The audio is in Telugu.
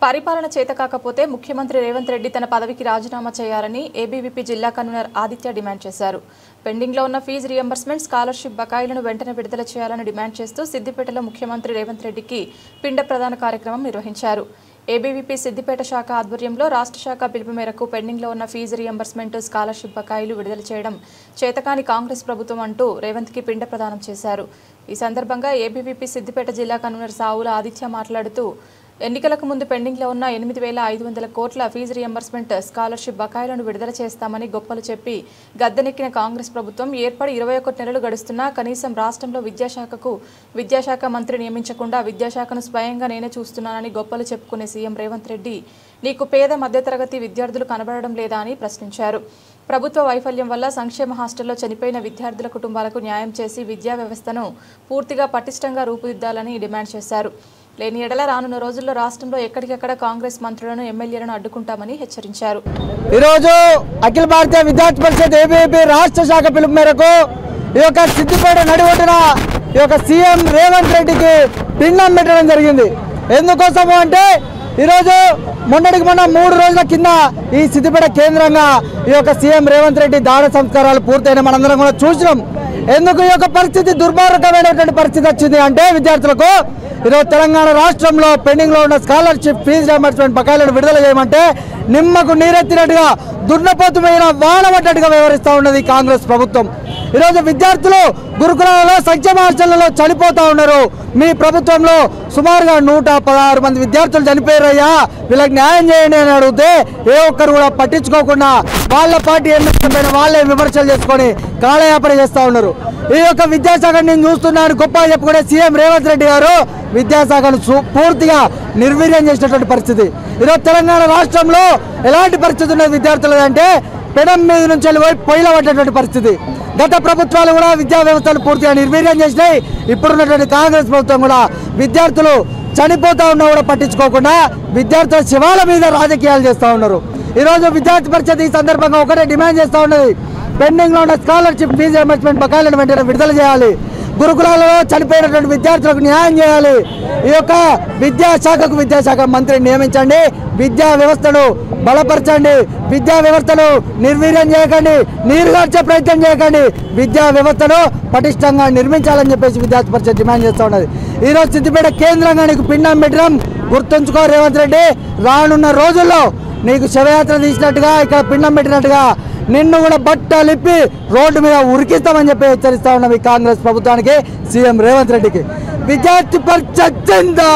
పరిపాలన చేతకాకపోతే ముఖ్యమంత్రి రేవంత్ రెడ్డి తన పదవికి రాజీనామా చేయాలని ఏబీవీపీ జిల్లా కన్వీనర్ ఆదిత్య డిమాండ్ చేశారు. పెండింగ్ లో ఉన్న ఫీజు రియంబర్స్మెంట్, స్కాలర్షిప్ బకాయిలను వెంటనే విడుదల చేయాలని డిమాండ్ చేస్తూ సిద్దిపేటలో ముఖ్యమంత్రి రేవంత్ రెడ్డికి పిండ ప్రదాన కార్యక్రమం నిర్వహించారు. ఏబీవీపీ సిద్దిపేట శాఖ ఆధ్వర్యంలో రాష్ట్ర శాఖ పిలుపు మేరకు పెండింగ్ లో ఉన్న ఫీజు రియంబర్స్మెంట్, స్కాలర్షిప్ బకాయిలు విడుదల చేయడం చేతకాని కాంగ్రెస్ ప్రభుత్వం అంటూ రేవంత్ కి పిండ ప్రదానం చేశారు. ఈ సందర్భంగా ఏబీవీపీ సిద్దిపేట జిల్లా కన్వీనర్ సావుల ఆదిత్య మాట్లాడుతూ ఎన్నికలకు ముందు పెండింగ్ లో ఉన్న 8,500 కోట్ల ఫీజు రియంబర్స్మెంట్, స్కాలర్షిప్ బకాయిలను విడుదల చేస్తామని గొప్పలు చెప్పి గద్దెనెక్కిన కాంగ్రెస్ ప్రభుత్వం ఏర్పడి 21 నెలలు గడుస్తున్నా కనీసం రాష్ట్రంలో విద్యాశాఖ మంత్రి నియమించకుండా విద్యాశాఖను స్వయంగా నేనే చూస్తున్నానని గొప్పలు చెప్పుకునే సీఎం రేవంత్ రెడ్డి నీకు పేద మధ్యతరగతి విద్యార్థులు కనబడడం లేదా అని ప్రశ్నించారు. ప్రభుత్వ వైఫల్యం వల్ల సంక్షేమ హాస్టల్లో చనిపోయిన విద్యార్థుల కుటుంబాలకు న్యాయం చేసి విద్యా వ్యవస్థను పూర్తిగా పటిష్టంగా రూపుదిద్దాలని డిమాండ్ చేశారు. లేని ఎడల రానున్న రోజుల్లో రాష్ట్రంలో ఎక్కడికెక్కడ కాంగ్రెస్ మంత్రులను, ఎమ్మెల్యేలను అడ్డుకుంటామని హెచ్చరించారు. ఈరోజు అఖిల భారతీయ విద్యార్థి పరిషత్ ఏబీవీపీ రాష్ట్ర శాఖ పిలుపు మేరకు ఈ యొక్క సిద్దిపేట నడివొడ్డున ఈ యొక్క సీఎం రేవంత్ రెడ్డికి పిండం పెట్టడం జరిగింది. ఎందుకోసము అంటే ఈరోజు మొన్నటికి మొన్న 3 రోజుల కింద ఈ సిద్దిపేట కేంద్రంగా ఈ యొక్క సీఎం రేవంత్ రెడ్డి దాడ సంస్కారాలు పూర్తయిన మనందరం కూడా చూసినాం. ఎందుకు ఈ యొక్క పరిస్థితి దుర్మార్గమైనటువంటి పరిస్థితి వచ్చింది అంటే విద్యార్థులకు ఈరోజు తెలంగాణ రాష్ట్రంలో పెండింగ్ లో ఉన్న స్కాలర్షిప్, ఫీజు రియంబర్స్మెంట్ బకాయిలను విడుదల చేయమంటే నిమ్మకు నీరెత్తినట్టుగా, దున్నపోతుమైన వానబడ్డట్టుగా వ్యవహరిస్తూ ఉన్నది కాంగ్రెస్ ప్రభుత్వం. ఈరోజు విద్యార్థులు గురుకులాలలో, సంక్షేమ హాస్టళ్లలో చనిపోతూ ఉన్నారు. మీ ప్రభుత్వంలో సుమారుగా 116 మంది విద్యార్థులు చనిపోయారయ్యా, వీళ్ళకి న్యాయం చేయండి అని అడిగితే ఏ ఒక్కరు కూడా పట్టించుకోకుండా వాళ్ళ పార్టీ ఎన్నికలపైన వాళ్ళే విమర్శలు చేసుకొని కాలయాపన చేస్తూ ఉన్నారు. ఈ యొక్క విద్యాశాఖను నేను చూస్తున్నాను గొప్పగా చెప్పుకునే సీఎం రేవంత్ రెడ్డి గారు విద్యాశాఖను పూర్తిగా నిర్వీర్యం చేసినటువంటి పరిస్థితి. ఈరోజు తెలంగాణ రాష్ట్రంలో ఎలాంటి పరిస్థితి ఉన్నది విద్యార్థులు అంటే పెనం మీద నుంచి వెళ్ళిపోయి పొయ్యిలో పడ్డటువంటి పరిస్థితి. గత ప్రభుత్వాలు కూడా విద్యా వ్యవస్థను పూర్తిగా నిర్వీర్యం చేసినాయి. ఇప్పుడున్నటువంటి కాంగ్రెస్ ప్రభుత్వం కూడా విద్యార్థులు చనిపోతూ ఉన్నా కూడా పట్టించుకోకుండా విద్యార్థుల శివాల మీద రాజకీయాలు చేస్తూ ఉన్నారు. ఈరోజు విద్యార్థి పరిషత్ ఈ సందర్భంగా ఒకటే డిమాండ్ చేస్తూ ఉన్నది, పెండింగ్ లో ఉన్న స్కాలర్షిప్, ఫీజు రియంబర్స్మెంట్ బకాయిలను వెంటనే విడుదల చేయాలి. గురుకులాలలో చనిపోయినటువంటి విద్యార్థులకు న్యాయం చేయాలి. ఈ యొక్క విద్యాశాఖ మంత్రిని నియమించండి. విద్యా వ్యవస్థను బలపరచండి. విద్యా వ్యవస్థను నిర్వీర్యం చేయకండి, నీరుగార్చే ప్రయత్నం చేయకండి. విద్యా వ్యవస్థను పటిష్టంగా నిర్మించాలని చెప్పేసి విద్యార్థి పరిషత్ డిమాండ్ చేస్తూ ఉన్నది. ఈరోజు సిద్దిపేట కేంద్రంగా నీకు పిండం పెట్టడం గుర్తుంచుకో రేవంత్ రెడ్డి. రానున్న రోజుల్లో నీకు శవయాత్ర తీసినట్టుగా, ఇక్కడ పిండం పెట్టినట్టుగా నిన్ను కూడా బట్టలిప్పి రోడ్డు మీద ఉరికిస్తామని చెప్పి హెచ్చరిస్తా ఉన్నాం ఈ కాంగ్రెస్ ప్రభుత్వానికి, సీఎం రేవంత్ రెడ్డికి. విద్యార్థి పరిషత్ జిందాబాద్.